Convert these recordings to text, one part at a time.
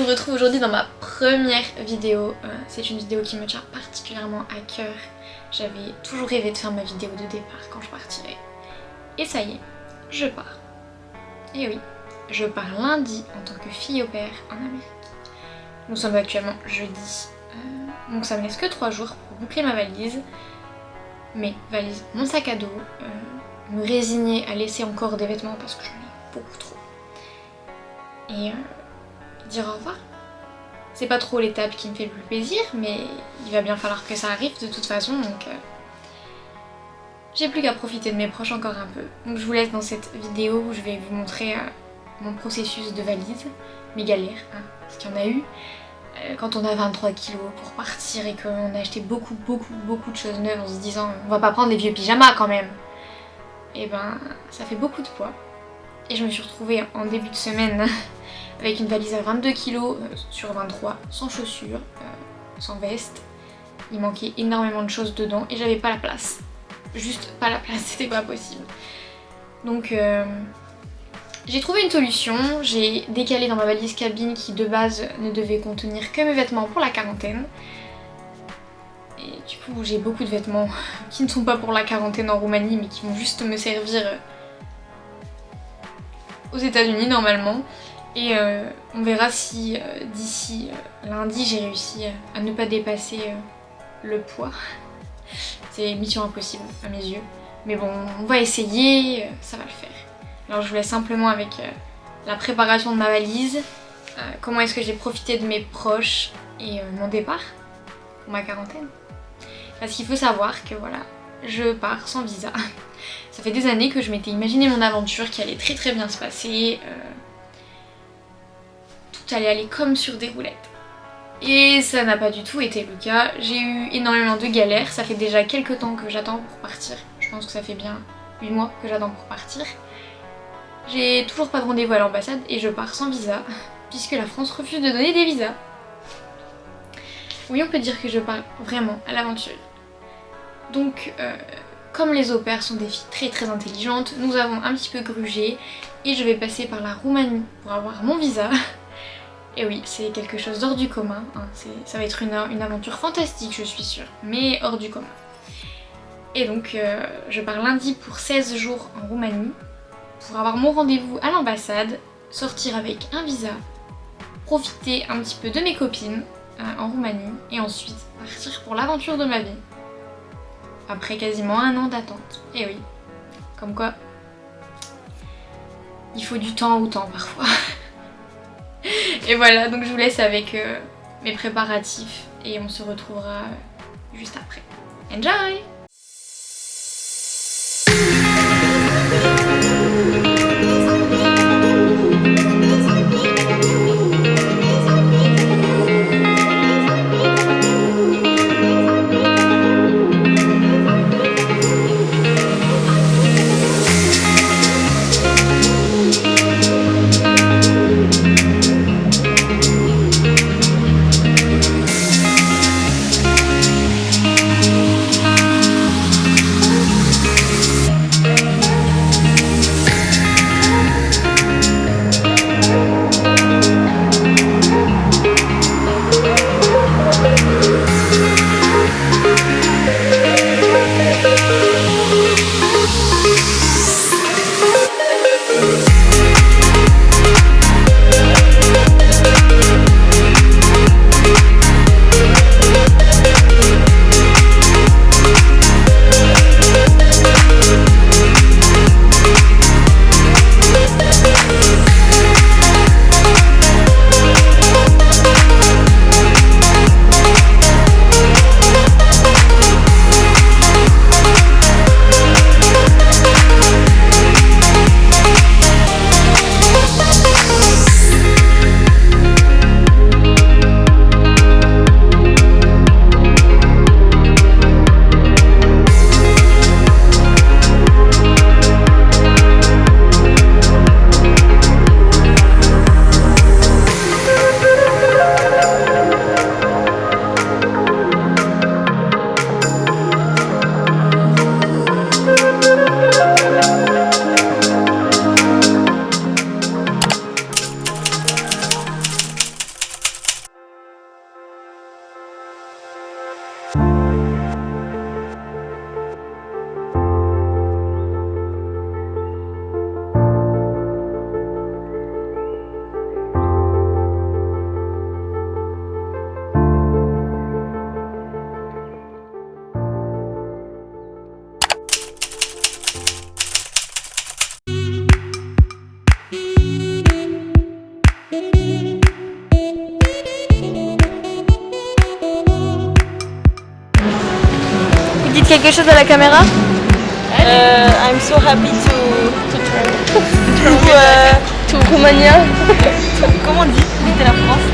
vous retrouve aujourd'hui dans ma première vidéo. C'est une vidéo qui me tient particulièrement à cœur. J'avais toujours rêvé de faire ma vidéo de départ quand je partirais. Et ça y est, je pars. Et oui, je pars lundi en tant que fille au pair en Amérique. Nous sommes actuellement jeudi, donc ça me laisse que 3 jours pour boucler ma valise. Mes valises, mon sac à dos, me résigner à laisser encore des vêtements parce que j'en ai beaucoup trop. Et dire au revoir. C'est pas trop l'étape qui me fait le plus plaisir, mais il va bien falloir que ça arrive de toute façon, donc j'ai plus qu'à profiter de mes proches encore un peu. Donc je vous laisse dans cette vidéo où je vais vous montrer mon processus de valise, mes galères, parce qu'il y en a eu. Quand on a 23 kilos pour partir et qu'on a acheté beaucoup de choses neuves en se disant on va pas prendre les vieux pyjamas quand même. Et ben ça fait beaucoup de poids. Et je me suis retrouvée en début de semaine avec une valise à 22 kilos sur 23, sans chaussures, sans veste. Il manquait énormément de choses dedans et j'avais pas la place. Juste pas la place, c'était pas possible. Donc j'ai trouvé une solution, j'ai décalé dans ma valise cabine qui de base ne devait contenir que mes vêtements pour la quarantaine. Et du coup j'ai beaucoup de vêtements qui ne sont pas pour la quarantaine en Roumanie mais qui vont juste me servir aux États-Unis normalement. Et on verra si d'ici lundi j'ai réussi à ne pas dépasser le poids. C'est mission impossible à mes yeux. Mais bon, on va essayer, ça va le faire. Alors je vous laisse simplement avec la préparation de ma valise, comment est-ce que j'ai profité de mes proches et mon départ pour ma quarantaine. Parce qu'il faut savoir que voilà, je pars sans visa. Ça fait des années que je m'étais imaginé mon aventure qui allait très bien se passer. Tout allait aller comme sur des roulettes. Et ça n'a pas du tout été le cas. J'ai eu énormément de galères. Ça fait déjà quelques temps que j'attends pour partir. Je pense que ça fait bien 8 mois que j'attends pour partir. J'ai toujours pas de rendez-vous à l'ambassade et je pars sans visa, puisque la France refuse de donner des visas. Oui, on peut dire que je pars vraiment à l'aventure. Donc, comme les au pairs sont des filles très intelligentes, nous avons un petit peu grugé et je vais passer par la Roumanie pour avoir mon visa. Et oui, c'est quelque chose d'hors du commun, hein. Ça va être une aventure fantastique, je suis sûre, mais hors du commun. Et donc, je pars lundi pour 16 jours en Roumanie, pour avoir mon rendez-vous à l'ambassade, sortir avec un visa, profiter un petit peu de mes copines en Roumanie, et ensuite partir pour l'aventure de ma vie. Après quasiment 1 an d'attente. Et oui, comme quoi, il faut du temps au temps parfois. Et voilà, donc je vous laisse avec mes préparatifs et on se retrouvera juste après. Enjoy! quelque chose à la caméra? I'm so happy to Romania. Comment on dit quitter la France?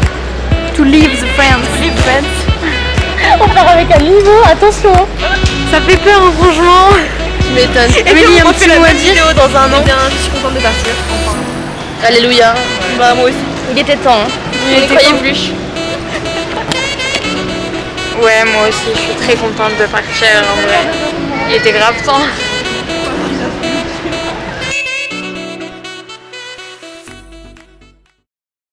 To leave the France. To leave France. On part avec un niveau, attention. Ça fait peur franchement. Tu m'étonnes. Émilie, un petit mot à dire? Vidéo dans un an. Eh bien, je suis contente de partir. Enfin. Alléluia. Bah moi aussi. Il était temps. Hein. Je ne croyais plus. Ouais, moi aussi, je suis très contente de partir en vrai. Il était grave temps.